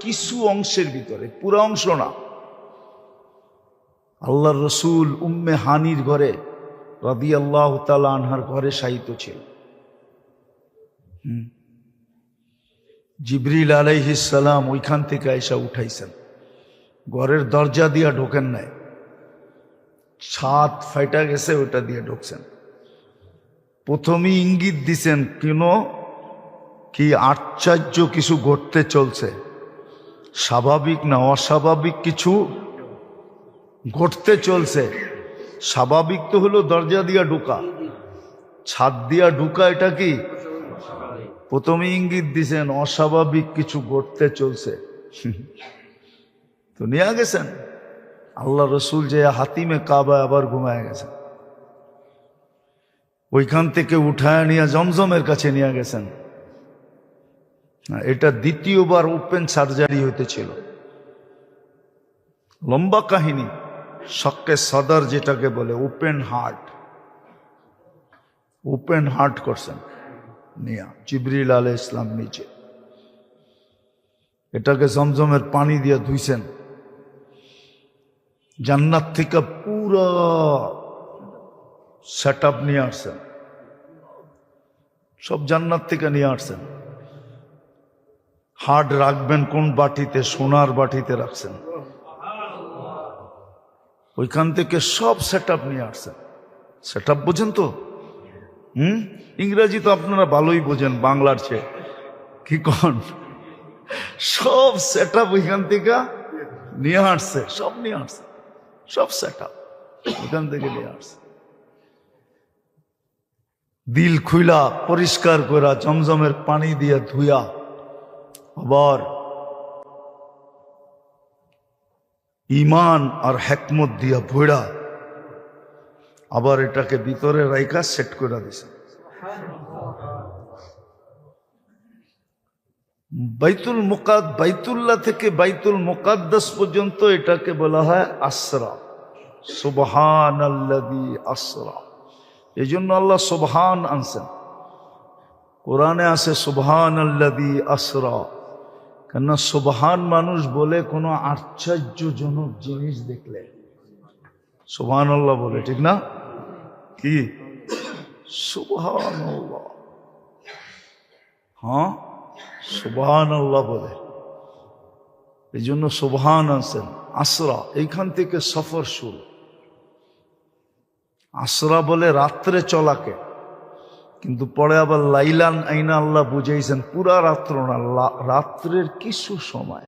কিছু অংশের ভিতরে, পুরো অংশ না। আল্লাহর রসুল উম্মে হানির ঘরে রাদিয়াল্লাহু তাআলা আনহার ঘরে শায়িত ছিল। জিবরিল আলাইহিস সালাম ওইখান থেকে আয়েশা উঠাইছেন, ঘরের দরজা দিয়া ঢোকেন নাই, ছাদ ফাইটা গেছে ওটা দিয়ে ঢুকছেন। প্রথমেই ইঙ্গিত দিছেন কি আশ্চর্য কিছু ঘটতে চলছে, স্বাভাবিক না অস্বাভাবিক কিছু ঘটতে চলছে। স্বাভাবিক তো হলো দরজা দিয়া ঢুকা, ছাদ দিয়া ঢুকা এটা কি? প্রথমে ইঙ্গিত দিছেন অস্বাভাবিক কিছু ঘটতে চলছে। তো নিয়ে গেছেন আল্লাহ রসুল যে হাতিমে কাবা আবার ঘুমায় গেছেন, ওইখান থেকে উঠায় নিয়ে জমজমের কাছে নিয়ে গেছেন। এটা দ্বিতীয়বার ওপেন সার্জারি হইতেছিল, লম্বা কাহিনী, শক্কে সদর যেটাকে বলে, ওপেন হার্ট করছেন নিয়া জিবরিল আলাইহিস সালাম নিচে। এটাকে জমজমের পানি দিয়ে ধুইছেন, জান্নাত থেকে পুরো সেট আপ নিয়ে আসছেন, সব জান্নাত থেকে নিয়ে আসছেন। হার্ট রাখবেন কোন বাটিতে? সোনার বাটিতে রাখছেন। ওইখান থেকে সব সেট আপ নিয়ে আসছেন। সেট আপ বোঝেন তো? ইংরেজি তো আপনারা ভালোই বোঝেন বাংলার চেয়ে, কি কন? সব সেট আপ ওইখান থেকে নিয়ে আসছে, সব নিয়ে আসছে, সব সেট আপ ওইখান থেকে নিয়ে আসছে। দিল খুইলা পরিষ্কার করা জমজমের পানি দিয়ে ধুইয়া, আবার ইমান আর হেকমত দিয়া ভোড়া, আবার এটাকে ভিতরে রাইখা সেট করে দিছে। বাইতুল্লাহ থেকে বাইতুল মুকাদ্দাস পর্যন্ত এটাকে বলা হয় আসরা। সুবহানাল্লাযী আসরা, এই জন্য আল্লাহ সুবহান আনছেন। কোরআনে আছে সুবহানাল্লাযী আসরা, কেন সুবহান মানুষ বলে কোনো আশ্চর্যজনক জিনিস দেখলে সুবহানাল্লাহ বলে, ঠিক না? কি সুবহানাল্লাহ, হ্যাঁ সুবহানাল্লাহ বলে, এই জন্য সুবহান আছেন। আসরা, এইখান থেকে সফর শুরু। আসরা বলে রাত্রে চলাকে, কিন্তু পরে আবার লাইলান আইনা আল্লাহ বুঝাইছেন পুরা রাত্র না, রাত্রের কিছু সময়।